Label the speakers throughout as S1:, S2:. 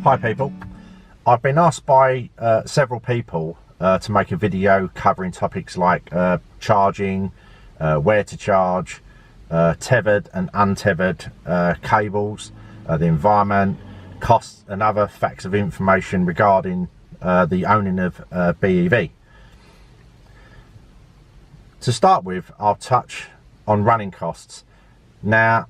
S1: Hi people, I've been asked by several people to make a video covering topics like charging, where to charge, tethered and untethered cables, the environment, costs and other facts of information regarding the owning of BEV. To start with, I'll touch on running costs. Now,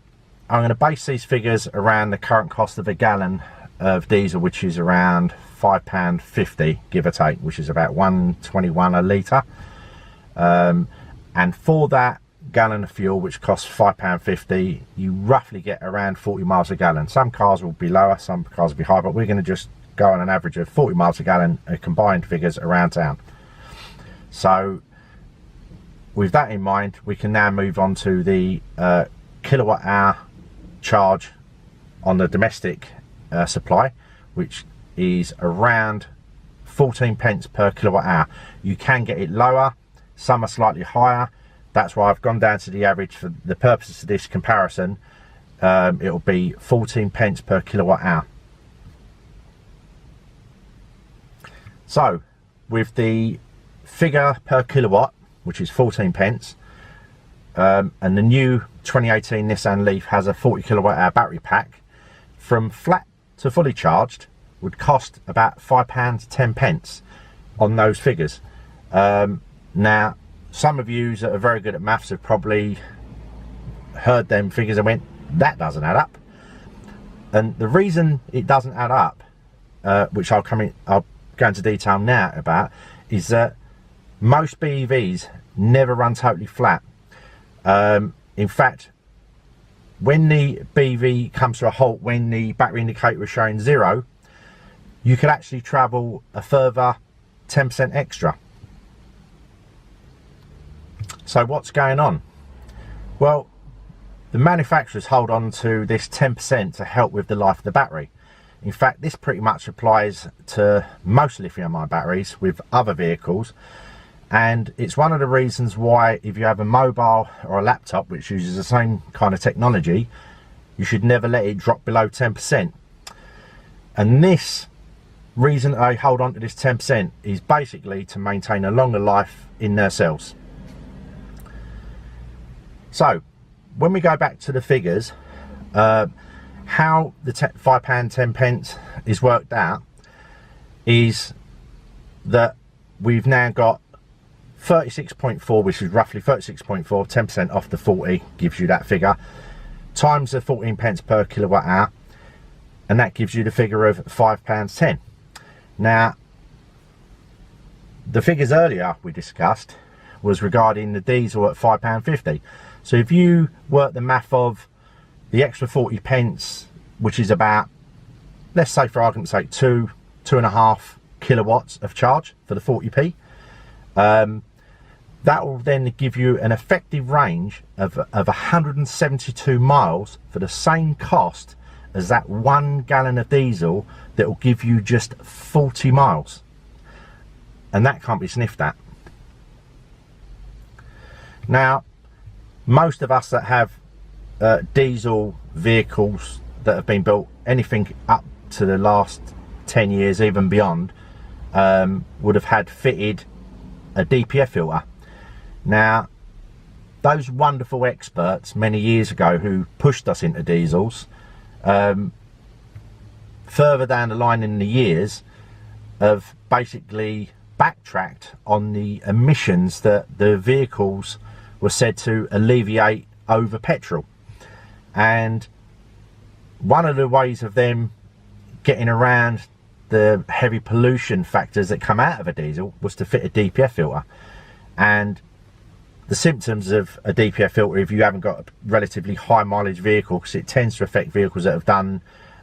S1: I'm going to base these figures around the current cost of a gallon of diesel, which is around £5.50 give or take, which is about £1.21 a litre, and for that gallon of fuel, which costs £5.50, you roughly get around 40 miles a gallon. Some cars will be lower, some cars will be higher, but we're going to just go on an average of 40 miles a gallon, combined figures around town. So with that in mind, we can now move on to the kilowatt hour charge on the domestic supply, which is around 14 pence per kilowatt hour. You can get it lower, some are slightly higher. That's why I've gone down to the average for the purposes of this comparison. It'll be 14 pence per kilowatt hour. So with the figure per kilowatt, which is 14 pence, and the new 2018 Nissan Leaf has a 40 kilowatt hour battery pack, from flat to fully charged would cost about £5.10 on those figures. Now, some of you that are very good at maths have probably heard them figures and went, that doesn't add up. And the reason it doesn't add up, which I'll go into detail now about, is that most BEVs never run totally flat. In fact, when the BEV comes to a halt, when the battery indicator is showing 0, you could actually travel a further 10% extra. So what's going on? Well, the manufacturers hold on to this 10% to help with the life of the battery. In fact, this pretty much applies to most lithium-ion batteries with other vehicles, and it's one of the reasons why if you have a mobile or a laptop which uses the same kind of technology, you should never let it drop below 10%. And this reason they hold on to this 10% is basically to maintain a longer life in their cells. So when we go back to the figures, how the £5.10 is worked out is that we've now got 36.4, which is roughly 36.4, 10% off the 40 gives you that figure, times the 14 pence per kilowatt hour, and that gives you the figure of £5.10. Now, the figures earlier we discussed was regarding the diesel at £5.50. So if you work the math of the extra 40 pence, which is about, let's say for argument's sake, 2.5 kilowatts of charge for the 40p, that will then give you an effective range of 172 miles for the same cost as that 1 gallon of diesel that will give you just 40 miles. And that can't be sniffed at. Now, most of us that have diesel vehicles that have been built anything up to the last 10 years, even beyond, would have had fitted a DPF filter. Now, those wonderful experts many years ago who pushed us into diesels, further down the line in the years, have basically backtracked on the emissions that the vehicles were said to alleviate over petrol. And one of the ways of them getting around the heavy pollution factors that come out of a diesel was to fit a DPF filter. And the symptoms of a DPF filter, if you haven't got a relatively high mileage vehicle, because it tends to affect vehicles that have done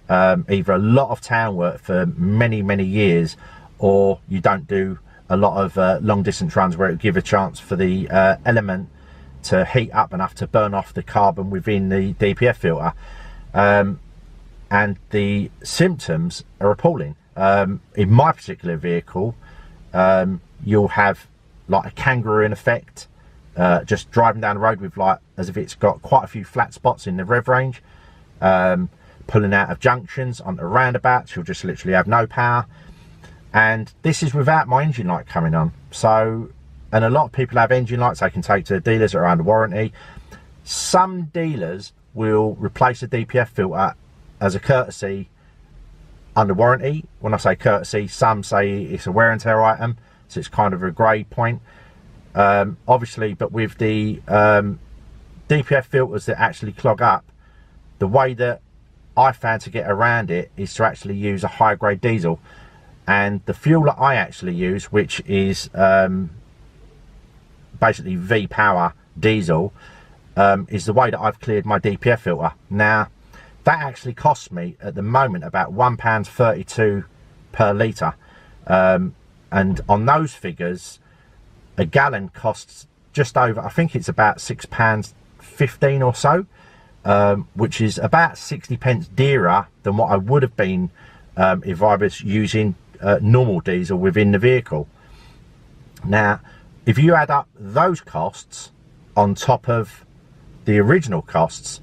S1: either a lot of town work for many years, or you don't do a lot of long distance runs where it would give a chance for the element to heat up enough to burn off the carbon within the DPF filter. And the symptoms are appalling. In my particular vehicle, you'll have like a kangaroo effect, just driving down the road with, like, as if it's got quite a few flat spots in the rev range. pulling out of junctions onto roundabouts. You'll just literally have no power. And this is without my engine light coming on. So, and a lot of people have engine lights they can take to the dealers that are under warranty. Some dealers will replace a DPF filter as a courtesy under warranty. When I say courtesy, some say it's a wear and tear item, so it's kind of a grey point. Obviously, but with the DPF filters that actually clog up, the way that I found to get around it is to actually use a high grade diesel. And the fuel that I actually use, which is basically V-Power diesel, is the way that I've cleared my DPF filter. Now, that actually costs me at the moment about £1.32 per litre. And on those figures, a gallon costs just over, I think it's about £6.15 or so, which is about 60 pence dearer than what I would have been if I was using normal diesel within the vehicle. Now, if you add up those costs on top of the original costs,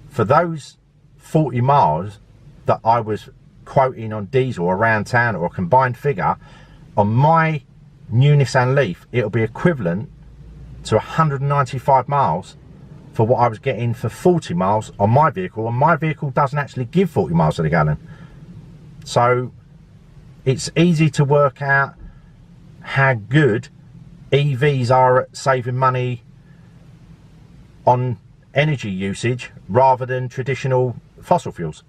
S1: for those 40 miles that I was quoting on diesel around town, or a combined figure, on my new Nissan Leaf, it'll be equivalent to 195 miles for what I was getting for 40 miles on my vehicle, and my vehicle doesn't actually give 40 miles to the gallon. So it's easy to work out how good EVs are at saving money on energy usage rather than traditional fossil fuels.